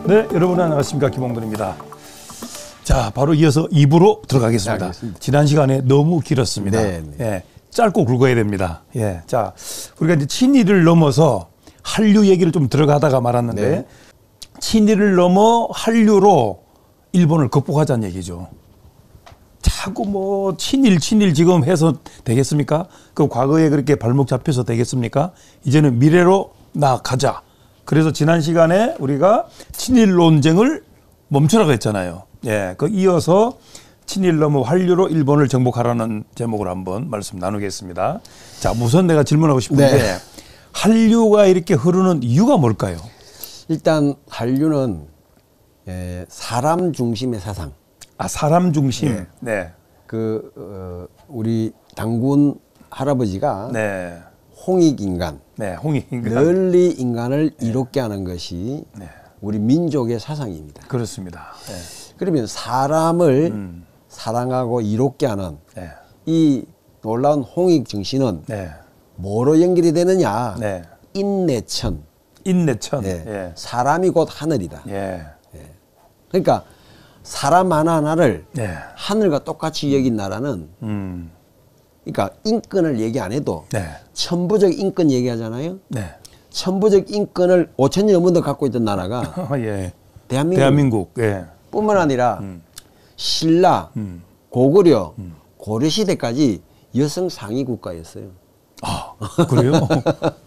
네, 여러분 안녕하십니까. 김홍돈입니다. 자, 바로 이어서 2부로 들어가겠습니다. 알겠습니다. 지난 시간에 너무 길었습니다. 네, 네. 예, 짧고 굵어야 됩니다. 예, 자, 우리가 이제 친일을 넘어서 한류 얘기를 좀 들어가다가 말았는데 네. 친일을 넘어 한류로 일본을 극복하자는 얘기죠. 자꾸 뭐 친일 지금 해서 되겠습니까? 그 과거에 그렇게 발목 잡혀서 되겠습니까? 이제는 미래로 나아가자. 그래서 지난 시간에 우리가 친일 논쟁을 멈추라고 했잖아요. 예, 그 이어서 친일 넘어 한류로 일본을 정복하라는 제목으로 한번 말씀 나누겠습니다. 자, 우선 내가 질문하고 싶은데 네. 한류가 이렇게 흐르는 이유가 뭘까요? 일단 한류는 사람 중심의 사상. 아, 사람 중심. 네. 우리 당군 할아버지가 네. 홍익인간, 네. 홍익인간. 널리 인간을 이롭게 하는 것이 네. 우리 민족의 사상입니다. 그렇습니다. 네. 그러면 사람을 사랑하고 이롭게 하는 네. 이 놀라운 홍익 정신은 네. 뭐로 연결이 되느냐? 네. 인내천. 인내천. 네. 예. 사람이 곧 하늘이다. 예. 그러니까 사람 하나하나를 네. 하늘과 똑같이 여긴 나라는 그러니까 인권을 얘기 안 해도 네. 천부적 인권 얘기하잖아요. 네. 천부적 인권을 5,000년 넘게 갖고 있던 나라가 예. 대한민국 예. 뿐만 아니라 신라, 고구려, 고려시대까지 여성 상위 국가였어요. 아, 그래요?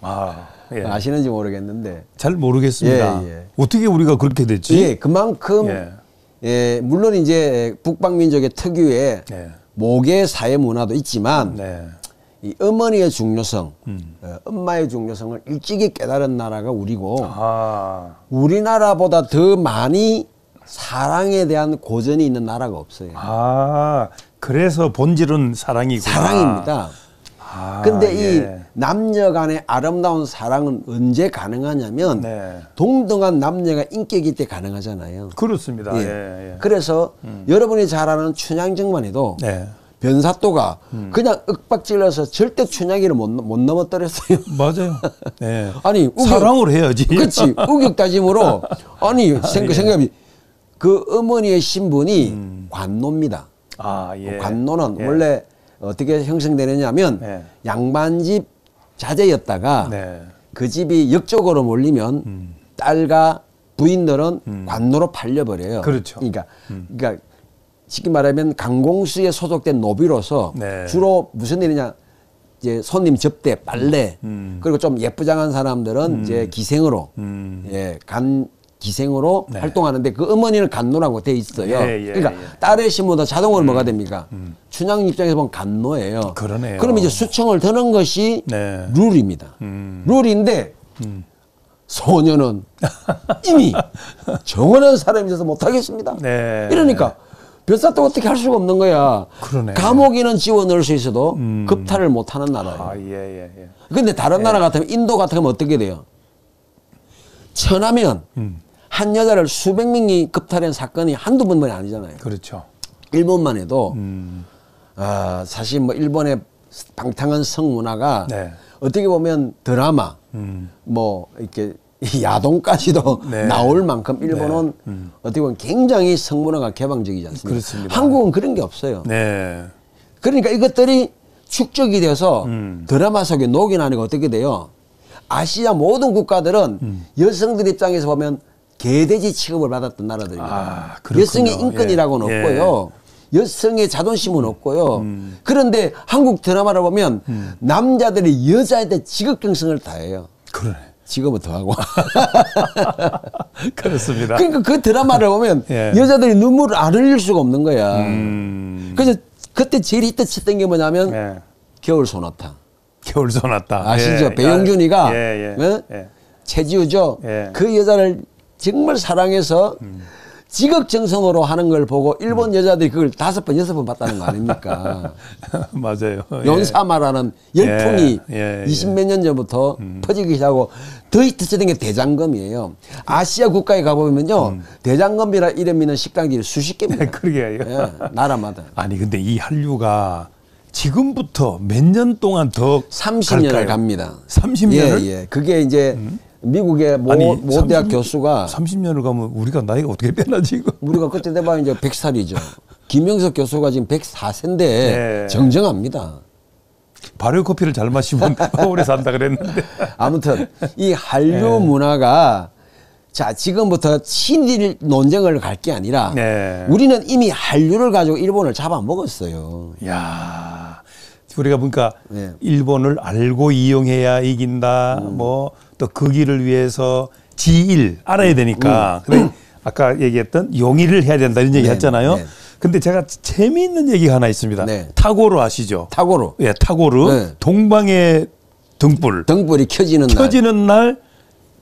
아, 예. 아시는지 모르겠는데. 잘 모르겠습니다. 예, 예. 어떻게 우리가 그렇게 됐지? 예, 그만큼 물론 이제 북방민족의 특유의 네. 모계 사회 문화도 있지만 네. 이 어머니의 중요성, 엄마의 중요성을 일찍이 깨달은 나라가 우리고 아. 우리나라보다 더 많이 사랑에 대한 고전이 있는 나라가 없어요. 아, 그래서 본질은 사랑이구나. 사랑입니다. 아, 근데 예. 이 남녀 간의 아름다운 사랑은 언제 가능하냐면 네. 동등한 남녀가 인격일 때 가능하잖아요. 그렇습니다. 예. 예, 예. 그래서 여러분이 잘 아는 춘향전만 해도 네. 변사또가 그냥 윽박질러서 절대 춘향이를 못 넘어뜨렸어요. 맞아요. 네. 아니 사랑을 해야지. 그렇지. 우격다짐으로 아니 생각이 그 어머니의 신분이 관노입니다. 아, 예. 관노는 예. 원래 어떻게 형성되느냐면 네. 양반집 자제였다가 네. 그 집이 역적으로 몰리면 딸과 부인들은 관노로 팔려버려요. 그렇죠. 그러니까 쉽게 말하면 강공수에 소속된 노비로서 네. 주로 무슨 일이냐 이제 손님 접대, 빨래 그리고 좀 예쁘장한 사람들은 이제 기생으로 간 기생으로 네. 활동하는데 그 어머니는 간노라고 돼 있어요. 예, 예, 그러니까 예. 딸의 신보다 자동으로 뭐가 됩니까? 춘향 입장에서 보면 간노예요. 그러네요. 그럼 이제 수청을 드는 것이 네. 룰입니다. 룰인데 소녀는 이미 정원한 사람이 있어서 못하겠습니다. 네. 이러니까 별사도 어떻게 할 수가 없는 거야. 그러네. 감옥에는 지워 넣을 수 있어도 급탈을 못하는 나라예요. 아, 예, 예, 예. 근데 다른 나라 같으면 인도 같으면 어떻게 돼요? 천하면 한 여자를 수백 명이 급탈한 사건이 한두 번만이 아니잖아요. 그렇죠. 일본만 해도 사실 뭐 일본의 방탕한 성문화가 네. 어떻게 보면 드라마 뭐 이렇게 야동까지도 네. 나올 만큼 일본은 어떻게 보면 굉장히 성문화가 개방적이지 않습니까? 그렇습니다. 한국은 그런 게 없어요. 네. 그러니까 이것들이 축적이 돼서 드라마 속에 녹여나니까 어떻게 돼요? 아시아 모든 국가들은 여성들 입장에서 보면 개돼지 취급을 받았던 나라들입니다. 아, 그렇군요. 여성의 인권이라고는 예. 없고요. 여성의 자존심은 없고요. 그런데 한국 드라마를 보면 남자들이 여자한테 지극경성을 다해요. 그러네. 지금은 더하고. 그렇습니다. 그러니까 그 드라마를 보면 예. 여자들이 눈물을 안 흘릴 수가 없는 거야. 그래서 그때 제일 히트쳤던 게 뭐냐면 예. 겨울 소나타. 겨울 소나타. 아시죠? 예. 배용준이가 예, 예. 어? 예. 최지우죠. 예. 그 여자를 정말 사랑해서 지극정성으로 하는 걸 보고 일본 여자들이 그걸 5번, 6번 봤다는 거 아닙니까? 맞아요. 예. 연사마라는 열풍이 예, 예. 20몇 년 전부터 퍼지기 시작하고 더 히트쳤던 게 대장금이에요. 아시아 국가에 가보면요. 대장금이라 이름 있는 식당들이 수십 개입니다. 그러게요. 예, 나라마다. 아니 근데 이 한류가 지금부터 몇 년 동안 더 30년을 갈까요? 갑니다. 30년을? 예, 예. 그게 이제 미국의 모 대학 교수가 30년을 가면 우리가 나이가 어떻게 변하지 이거? 우리가 그때 돼봐야 이제 100살이죠. 김영석 교수가 지금 104세인데 네. 정정합니다. 발효 커피를 잘 마시면 오래 산다 그랬는데. 아무튼 이 한류 문화가 자 지금부터 친일 논쟁을 갈 게 아니라 네. 우리는 이미 한류를 가지고 일본을 잡아먹었어요. 야, 우리가 보니까 네. 일본을 알고 이용해야 이긴다. 뭐 또 그 길을 위해서 지일 알아야 되니까. 근데 아까 얘기했던 용의를 해야 된다 이런 얘기 네, 했잖아요. 네. 근데 제가 재미있는 얘기가 하나 있습니다. 네. 타고르 아시죠? 타고로 예, 타고르 네. 동방의 등불 등불이 켜지는 날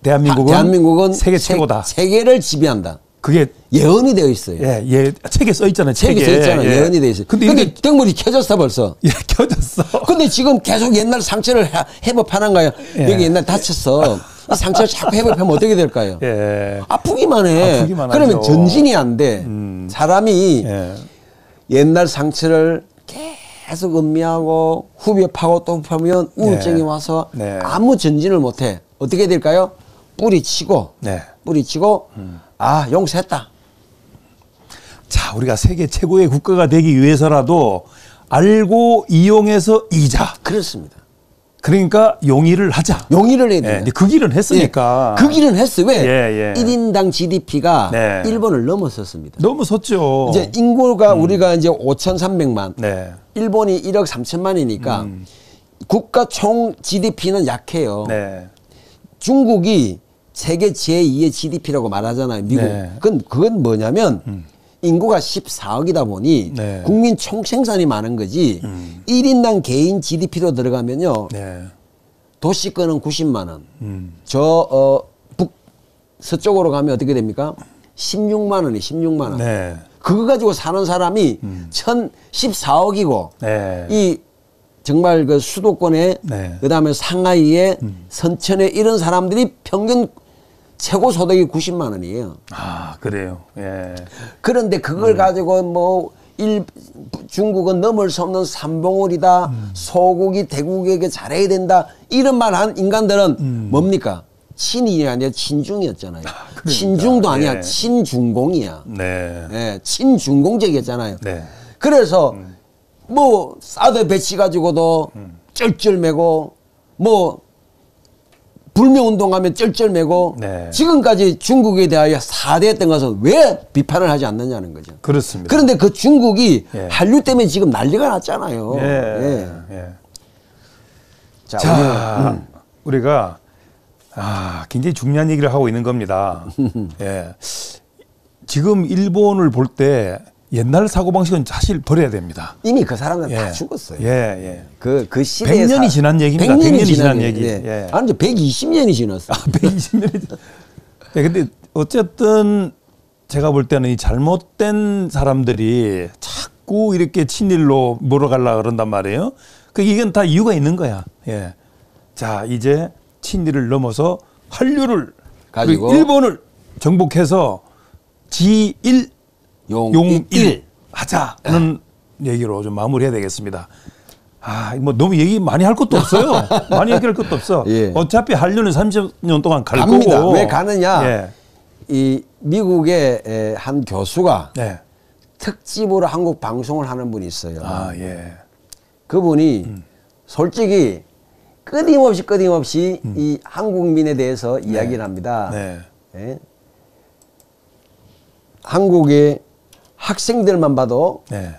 대한민국은 세계 최고다. 세계를 지배한다. 그게 예언이 되어 있어요. 예, 책에 써 있잖아요. 책에 써 있잖아요. 예. 예언이 되어 있어요. 근데 근데 이게 등불이 켜졌어 벌써. 예, 켜졌어. 근데 지금 계속 옛날 상처를 회복하는 거예요. 예. 여기 옛날 다쳤어. 이 상처를 자꾸 회복하면 어떻게 될까요? 예. 아프기만 해. 아프기만 그러면 하죠. 전진이 안 돼. 사람이 예. 옛날 상처를 계속 음미하고 후벼 파고 또 파면 우울증이 네. 와서 네. 아무 전진을 못 해. 어떻게 될까요? 뿌리치고 네. 뿌리치고 아 용서했다. 자, 우리가 세계 최고의 국가가 되기 위해서라도 알고 이용해서 이자. 그렇습니다. 그러니까 용의를 하자. 용의를 해야 예, 돼요. 근데 그 길은 했으니까. 그 길은 했어. 왜? 예, 예. 1인당 GDP가 네. 일본을 넘어섰습니다. 너무 섰죠. 이제 인구가 우리가 이제 5,300만, 네. 일본이 1억 3천만이니까 국가 총 GDP는 약해요. 네. 중국이 세계 제2의 GDP라고 말하잖아요. 미국. 네. 그건 뭐냐면 인구가 14억이다 보니 네. 국민 총 생산이 많은 거지. 1인당 개인 GDP로 들어가면요. 네. 도시권은 90만 원. 서쪽으로 가면 어떻게 됩니까? 16만 원이 16만 원. 네. 그거 가지고 사는 사람이 14억이고 네. 이 정말 그 수도권에 네. 그다음에 상하이에 선천에 이런 사람들이 평균 최고 소득이 90만 원이에요. 아, 그래요. 예. 그런데 그걸 가지고 뭐 중국은 넘을 수 없는 삼봉우리다. 소국이 대국에게 잘해야 된다. 이런 말 한 인간들은 뭡니까? 친일이 아니라 친중이었잖아요. 그러니까. 친중도 아니야. 예. 친중공이야. 네. 예, 친중공적이었잖아요. 네. 그래서 뭐 사드 배치 가지고도 쩔쩔매고 뭐 불매운동하면 쩔쩔매고 네. 지금까지 중국에 대하여 사대했던 것은 왜 비판을 하지 않느냐는 거죠. 그렇습니다. 그런데 그 중국이 예. 한류 때문에 지금 난리가 났잖아요. 예. 예. 자, 자, 우리가 굉장히 중요한 얘기를 하고 있는 겁니다. 예. 지금 일본을 볼 때 옛날 사고방식은 사실 버려야 됩니다. 이미 그 사람들은 예. 다 죽었어요. 예, 예. 그 시대에 100년이 지난 얘기입니다. 100년이 지난 얘기. 예. 예. 아니, 이제 120년이 지났어. 120년이. 예, 근데 어쨌든 제가 볼 때는 이 잘못된 사람들이 자꾸 이렇게 친일로 몰아가려고 그런단 말이에요. 이건 다 이유가 있는 거야. 예. 자, 이제 친일을 넘어서 한류를 가지고 그리고 일본을 정복해서 지일 용일 하자는 얘기로 좀 마무리해야 되겠습니다. 뭐 너무 얘기 많이 할 것도 없어요. 많이 얘기할 것도 없어. 예. 어차피 한류는 30년 동안 갈 갑니다. 거고. 왜 가느냐? 예. 이 미국의 한 교수가 네. 특집으로 한국 방송을 하는 분이 있어요. 예. 그분이 솔직히 끊임없이 이 한국민에 대해서 이야기를 합니다. 네. 예? 한국의 학생들만 봐도 네.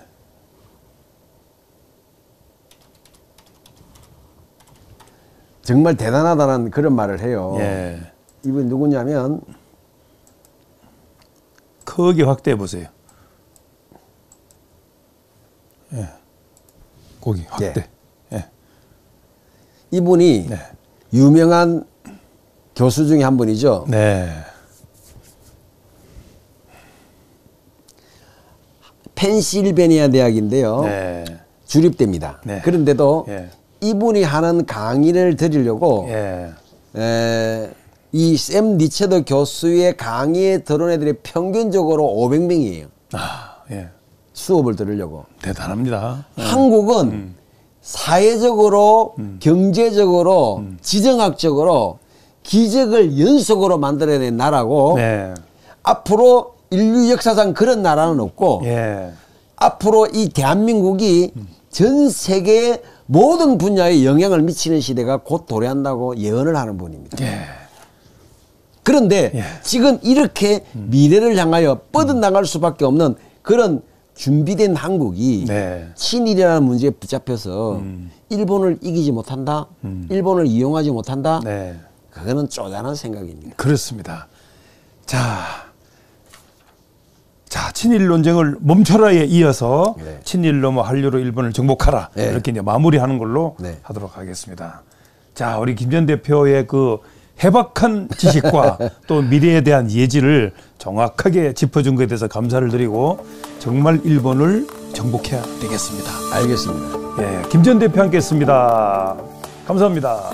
정말 대단하다는 그런 말을 해요. 예. 이분 누구냐면 크게 확대해 보세요. 예. 거기 확대. 예. 이분이 네. 유명한 교수 중에 한 분이죠. 네. 펜실베니아 대학인데요. 네. 주립대입니다. 네. 그런데도 예. 이분이 하는 강의를 들으려고 예. 이 샘 니체더 교수의 강의에 들어온 애들이 평균적으로 500명이에요. 예. 수업을 들으려고. 대단합니다. 한국은 사회적으로, 경제적으로, 지정학적으로 기적을 연속으로 만들어낸 나라고 네. 앞으로 인류 역사상 그런 나라는 없고 예. 앞으로 이 대한민국이 전 세계의 모든 분야에 영향을 미치는 시대가 곧 도래한다고 예언을 하는 분입니다. 예. 그런데 예. 지금 이렇게 미래를 향하여 뻗어나갈 수밖에 없는 그런 준비된 한국이 네. 친일이라는 문제에 붙잡혀서 일본을 이기지 못한다, 일본을 이용하지 못한다, 네. 그거는 쪼잔한 생각입니다. 그렇습니다. 자, 친일 논쟁을 멈춰라에 이어서 네. 친일 넘어 한류로 일본을 정복하라. 네. 이렇게 이제 마무리하는 걸로 네. 하도록 하겠습니다. 자, 우리 김 전 대표의 그 해박한 지식과 또 미래에 대한 예지를 정확하게 짚어준 것에 대해서 감사를 드리고 정말 일본을 정복해야 되겠습니다. 알겠습니다. 예, 김 전 대표 함께 했습니다. 감사합니다.